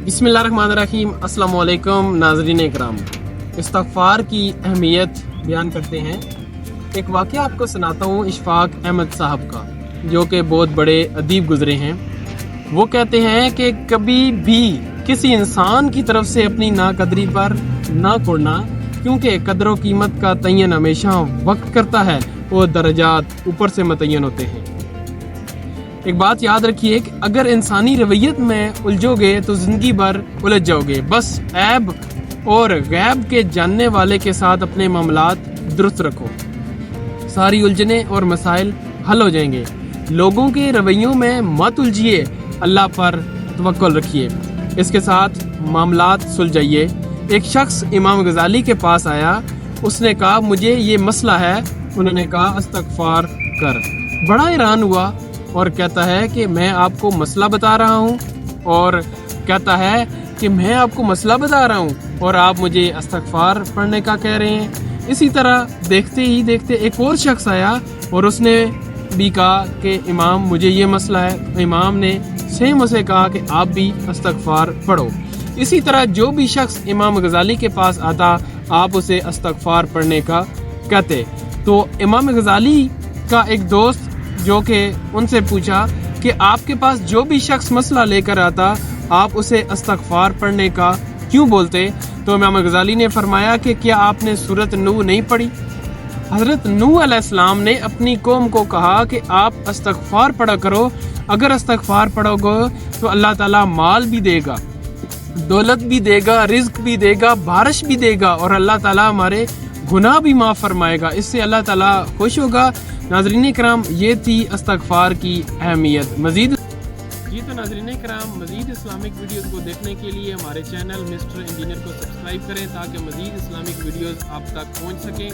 बिस्मिल्लाहिर्रहमानिर्रहीम। अस्सलाम वालेकुम नाज़रीन इकराम। इस्तग़फ़ार की अहमियत बयान करते हैं। एक वाक़या आपको सुनाता हूँ इशफ़ाक़ अहमद साहब का, जो कि बहुत बड़े अदीब गुज़रे हैं। वो कहते हैं कि कभी भी किसी इंसान की तरफ से अपनी नाकदरी पर ना कुड़ना, क्योंकि कदर व कीमत का तयन हमेशा वक्त करता है और दर्जात ऊपर से मुतय्यन होते हैं। एक बात याद रखिए कि अगर इंसानी रवैयत में उलझोगे तो ज़िंदगी भर उलझ जाओगे। बस ऐब और गैब के जानने वाले के साथ अपने मामलात दुरुस्त रखो, सारी उलझने और मसाइल हल हो जाएंगे। लोगों के रवैयों में मत उलझिए, अल्लाह पर तवक्कुल रखिए, इसके साथ मामलात सुलझाइए। एक शख्स इमाम गज़ाली के पास आया, उसने कहा मुझे ये मसला है। उन्होंने कहा इस्तग़फ़ार कर। बड़ा हैरान हुआ और कहता है कि मैं आपको मसला बता रहा हूँ, और कहता है कि मैं आपको मसला बता रहा हूँ और आप मुझे इस्तग़फ़ार पढ़ने का कह रहे हैं। इसी तरह देखते ही देखते एक और शख्स आया और उसने भी कहा कि इमाम मुझे ये मसला है। तो इमाम ने सेम उसे कहा कि आप भी इस्तग़फ़ार पढ़ो। इसी तरह जो भी शख्स इमाम गज़ाली के पास आता, आप उसे इस्तग़फ़ार पढ़ने का कहते। तो इमाम गज़ाली का एक दोस्त जो कि उनसे पूछा कि आपके पास जो भी शख्स मसला लेकर आता, आप उसे इस्तग़फ़ार पढ़ने का क्यों बोलते? तो इमाम गज़ाली ने फरमाया कि क्या आपने सूरत नूह नहीं पढ़ी? हज़रत नूह अलैहिस्सलाम ने अपनी कौम को कहा कि आप इस्तग़फ़ार पढ़ा करो। अगर इस्तग़फ़ार पढ़ोगे तो अल्लाह ताला माल भी देगा, दौलत भी देगा, रिज़्क़ भी देगा, बारिश भी देगा, और अल्लाह ताला हमारे गुनाह भी माफ़ फरमाएगा। इससे अल्लाह ताला खुश होगा। नाज़रीन कराम, ये थी इस्तग़फ़ार की अहमियत। मज़ीद तो नाज़रीन कराम, मज़ीद इस्लामिक वीडियोस को देखने के लिए हमारे चैनल मिस्टर इंजीनियर को सब्सक्राइब करें, ताकि मज़ीद इस्लामिक वीडियोस आप तक पहुंच सकें।